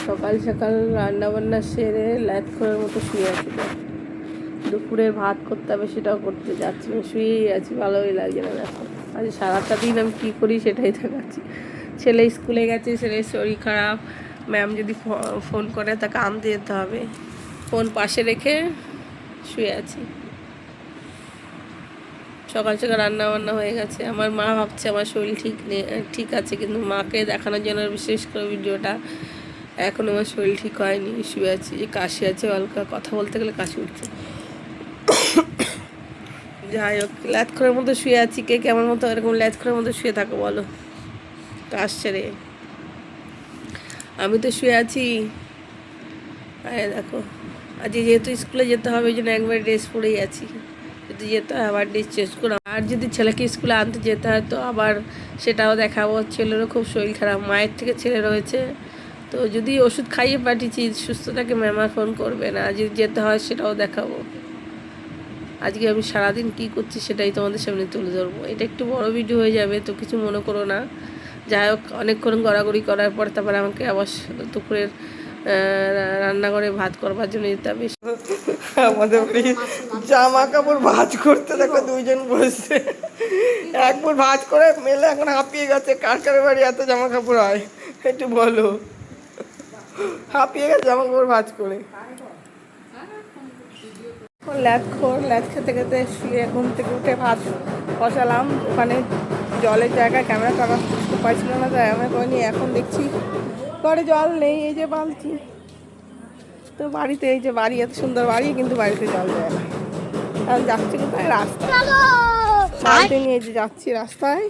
সকাল সকাল রান্নাবান্না সেরে ল্যাদ করার মতো শুয়ে আছি। দুপুরে ভাত করতে হবে, সেটাও করতে যাচ্ছি না, শুয়েই আছি, ভালোই লাগছে না। দেখো আজ সারাটা দিন আমি কী করি সেটাই দেখাচ্ছি। ছেলে স্কুলে গেছে, ছেলের শরীর খারাপ, ম্যাম যদি ফোন করে তাকে আনতে যেতে হবে, ফোন পাশে রেখে শুয়ে আছি। সকাল সকাল রান্না বান্না হয়ে গেছে। আমার মা ভাবছে আমার শরীর ঠিক আছে, কিন্তু মাকে দেখানোর জন্য বিশেষ করে ভিডিওটা। এখন আমার শরীর ঠিক হয়নি, শুয়ে আছি, যে কাশি আছে হালকা, কথা বলতে গেলে কাশি উঠছে। যাই হোক, ল্যাথখোরের মতো শুয়ে আছি। কে কেমন মতো এরকম ল্যাথখোরের মতো শুয়ে থাকো বলো, কাশ ছেড়ে? আমি তো শুয়ে আছি। দেখো, আজকে যেহেতু স্কুলে যেতে হবে, ওই জন্য একবার ড্রেস পরেই আছি। যদি যেতে হয় আবার ড্রেস চেঞ্জ করে, আর যদি ছেলেকে স্কুলে আনতে যেতে হয় তো আবার সেটাও দেখাবো। ছেলেরও খুব শরীর খারাপ, মায়ের থেকে ছেলে রয়েছে, তো যদি ওষুধ খাইয়ে পাঠিয়েছি সুস্থ থাকে, ম্যামা ফোন করবে না। যদি যেতে হয় সেটাও দেখাবো। আজকে আমি সারাদিন কি করছি সেটাই তোমাদের সামনে তুলে ধরবো। এটা একটু বড় ভিডিও হয়ে যাবে, তো কিছু মনে করো না। যাই হোক, অনেকক্ষণ গড়াগড়ি করার পর তারপরে আমাকে আবার দুপুরের রান্নাঘরে ভাত করবার জন্য যেতে হবে। আমাদের বাড়ি জামা কাপড় ভাঁজ করতে দেখো দুইজন বসছে, একবার ভাঁজ করে মেলে এখন হাঁপিয়ে গেছে। কার কার বাড়ি এত জামা কাপড় হয় একটু বলো? হাঁপিয়ে গেছে জামা কাপড় ভাঁজ করে। ল্যাদ খেতে খেতে শুয়ে ঘুম থেকে উঠে ভাত বসালাম। ওখানে জলের জায়গায় ক্যামেরা করা পাইছিল না, তাই আমি করিনি। এখন দেখছি ঘরে জল নেই, এই যে বালতি। তো বাড়িতে, এই যে বাড়ি, এত সুন্দর বাড়ি, কিন্তু বাড়িতে জল দেয় না। কারণ যাচ্ছি কোথায়, রাস্তায় বাড়িতে নিয়ে যে যাচ্ছি রাস্তায়।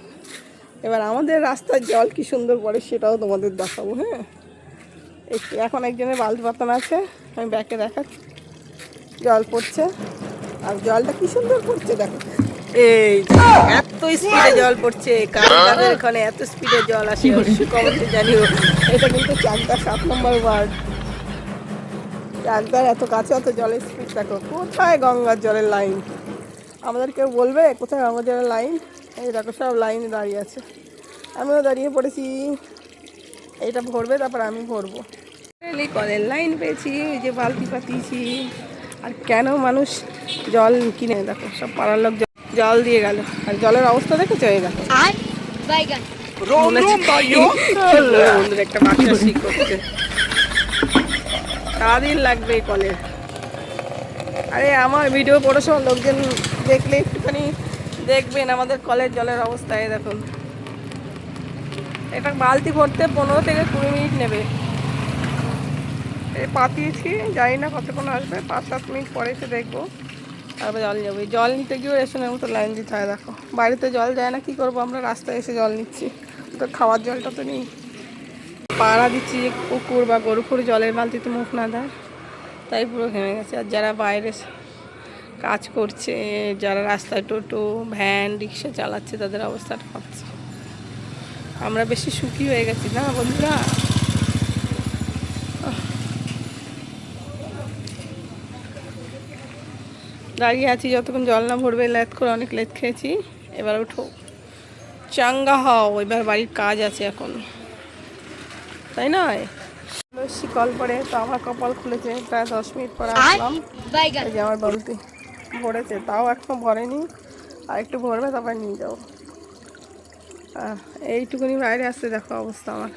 এবার আমাদের রাস্তার জল কি সুন্দর পড়ে সেটাও তোমাদের দেখাবো। হ্যাঁ, একটু এখন একজনের বালতি পাতানো আছে, আমি ব্যাকে দেখাচ্ছি। জল পড়ছে, আর জলটা কি সুন্দর পড়ছে দেখো। এই এত স্পিডে জল পড়ছে, কাদের এখানে এত স্পিডে জল আসে কমেন্টে জানিও। এটা কিন্তু চাকদার 7 নম্বর ওয়ার্ড। চাকদার এত কাছে অত জলের স্পিড দেখো। কোথায় গঙ্গার জলের লাইন? আমাদের কেউ বলবে কোথায় গঙ্গার জলের লাইন? এই দেখো সব লাইনে দাঁড়িয়ে আছে, আমিও দাঁড়িয়ে পড়েছি। এইটা ভরবে, তারপর আমি ভরবো। কলের লাইন পেয়েছি, ওই যে বালতি পাতিয়েছি। আর কেন মানুষ জল কিনে, দেখো সব পাড়ার লোক জল দিয়ে গেল। আর জলের অবস্থা দেখেছো? এই দেখো একটা বাচ্চা শিখ করছে, সারাদিন লাগবে কলে। আরে আমার ভিডিও পড়ে সব লোকজন দেখলে একটুখানি দেখবেন আমাদের কলের জলের অবস্থা। এই দেখুন, এটা বালতি ভরতে 15 থেকে 20 মিনিট নেবে। এই পাতিয়েছি, জানি না কতক্ষণ আসবে, 5-7 মিনিট পরে এসে দেখবো, তারপরে জল যাবে। জল নিতে গিয়েও রেশনের মতো লাইন দিতে হয়। দেখো বাড়িতে জল যায় না, কী করবো আমরা, রাস্তায় এসে জল নিচ্ছি, তো খাওয়ার জলটা তো নেই। পাড়া দিচ্ছি যে কুকুর বা গরু ফুরু জলের বালতিতে মুখ না দেয়, তাই পুরো ঘেমে গেছে। আর যারা বাইরে কাজ করছে, যারা রাস্তায় টোটো ভ্যান রিক্সা চালাচ্ছে, তাদের অবস্থাটা ভাবছে। আমরা বেশি সুখী হয়ে গেছি না বন্ধুরা? দাঁড়িয়ে আছি যতক্ষণ জল না ভরবে। লেট করে অনেক লেট খেয়েছি, এবার উঠো, চাঙ্গা হও, এবার বাড়ির কাজ আছে এখন, তাই নয়? কল পরে তো আমার কপাল খুলেছে, প্রায় 10 মিনিট পরে আসলাম। এই যে আমার বালতি ভরেছে, তাও এখনো ভরেনি, আর একটু ভরবে তারপর নিয়ে যাবো। এইটুকুনি বাইরে আসতে দেখো অবস্থা আমার।